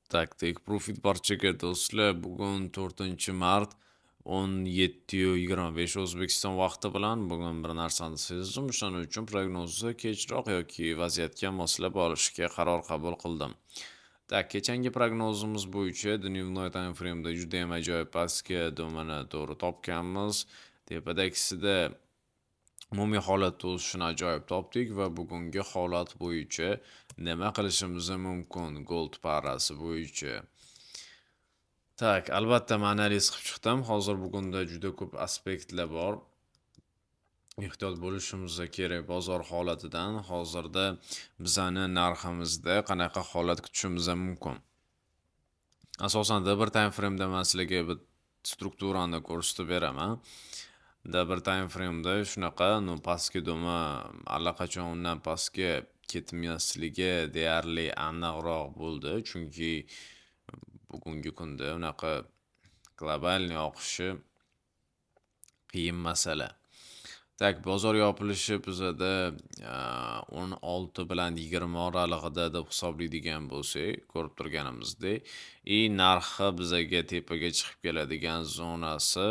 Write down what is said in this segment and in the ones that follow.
Taktik Profit barchaga do'stlar, bugun 4-mart 17:25 O'zbekiston vaqti bilan bugun bir narsani sezdim. O'shaning uchun prognozni kechroq yoki vaziyatga moslab olishga qaror qabul qildim. Kechangi prognozimiz bo'yicha dnevnoy time frame'da juda ham ajoyib pastga domini to'g'ri topganmiz. Tepadagisida umumiy holatda o'sishini ajoyib topdik va bugungi holat bo'yicha nima qilishimiz mumkin gold parasi bo'yicha. Albatta men analiz qilib chiqdim. Hozir bugunda juda ko'p aspektlar bor. Ehtiyot bo'lishimiz kerak bozor holatidan. Hozirda bizani narximizda qanaqa holat kutishimiz mumkin. Asosan bir time frame'da men sizlarga bir strukturani ko'rsatib beraman. Bir time frame'da shunaqa, pastki doma allaqachon undan pastga ketmasligi deyarli aniqroq bo'ldi, chunki bugungi kunda unaqa globalniy oqishi qiyin masala. Bozor yopilishi bizada 16 bilan 20 oralig'ida deb hisoblaydigan bo'lsak, ko'rib turganimizdek, narxi bizaga tepaga chiqib keladigan zonasi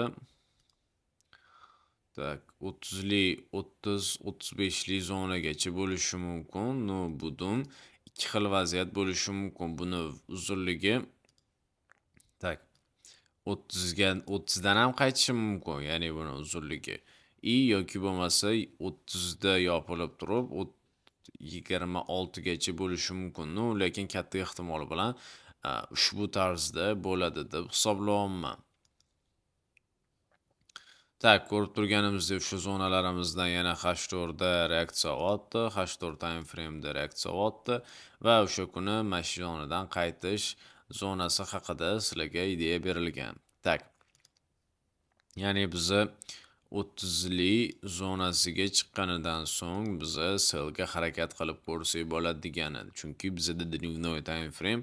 30-35 zonagacha bo'lishi mumkin. Budun ikki xil vaziyat bo'lishi mumkin. Buni uzunligi 30 dan ham qaytishi mumkin, ya'ni buni uzunligi. Yoki bo'lmasa 30 da yopilib turib 26 gacha bo'lishi mumkin. Lekin katta ehtimol bilan ushbu tarzda bo'ladi deb hisoblayapman. Ko'rib turganimizdek shu zonalarimizdan yana H4 da reaksiya olyapti, H4 time frame'da reaksiya olyapti va o'sha kuni mana shu zonadan qaytish zonasi haqida sizlarga ideya berilgan. Ya'ni bizni 30li zonasiga chiqqanidan so'ng biza sellga harakat qilib ko'rsak bo'ladi degani. Chunki bizda dnevnoy time frame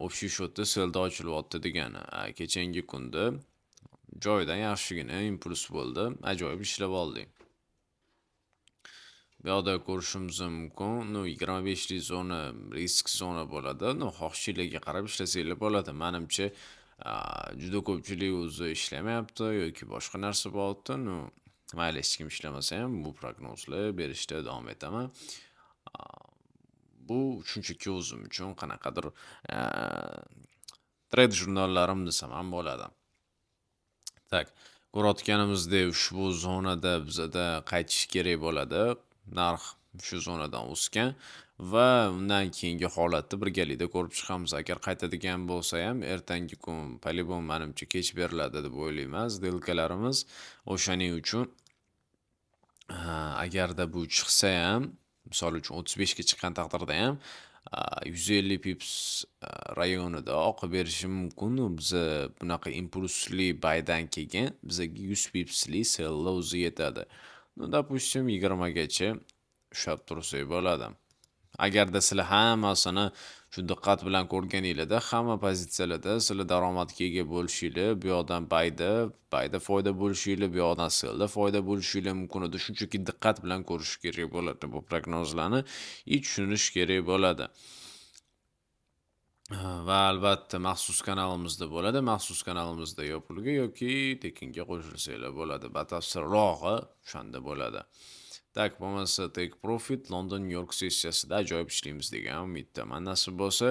общий счётda sellda ochilyapti degani. Kechangi kunda joyidan yaxshigina impuls bo'ldi. Ajoyib ishlab oldik. Bu yerda ko'rishimiz mumkin. 25 lik zona risk zona bo'ladi. Xohishinglarga qarab ishlasanglar bo'ladi. Menimcha juda ko'pchilik o'zi ishlamayapti yoki boshqa narsa bo'lyapti. Mayli, hech kim ishlamasa ham bu prognozlar berishda davom etaman. Bu shunchaki o'zim uchun qanaqadir trade jurnallarim desam ham bo'ladi. Ko'rayotganimizdek ushbu zonada bizada qaytish kerak bo'ladi. Narx shu zonadan o'sgan va undan keyingi holatni birgalikda ko'rib chiqamiz. Agar qaytadigan bo'lsa ham ertangi kun polibon menimcha kech beriladi deb o'ylayman. Delkalarimiz o'shaning uchun agarda bu chiqsa ham, misol uchun 35 ga chiqqan taqdirda ham 150 pips rayonida oqib berishi mumkin. Biz bunaqa impulsli baydan keyin bizaga 100 pipsli sell o'zi yetadi. Допустим 20 gacha ushlab tursak bo'ladi. Agarda sizlar hammasini shu diqqat bilan ko'rganinglarda, hamma pozitsiyalarda sizlar daromadga ega bo'lishinglar, bu yoqdan bayda foyda bo'lishinglar, bu yoqdan sellda foyda bo'lishinglar mumkin edi. Shunchaki diqqat bilan ko'rish kerak bo'ladi bu prognozlarni, tushunish kerak bo'ladi. Va albatta maxsus kanalimizda bo'ladi. Maxsus kanalimizda yopilgan yoki tekinga qo'shilsanglar bo'ladi. Batafsilrog'i o'shanda bo'ladi. Bo'lmasa Take Profit London New York sessiyasida ajoyib ishlaymiz degan umiddaman. Nasib bo'lsa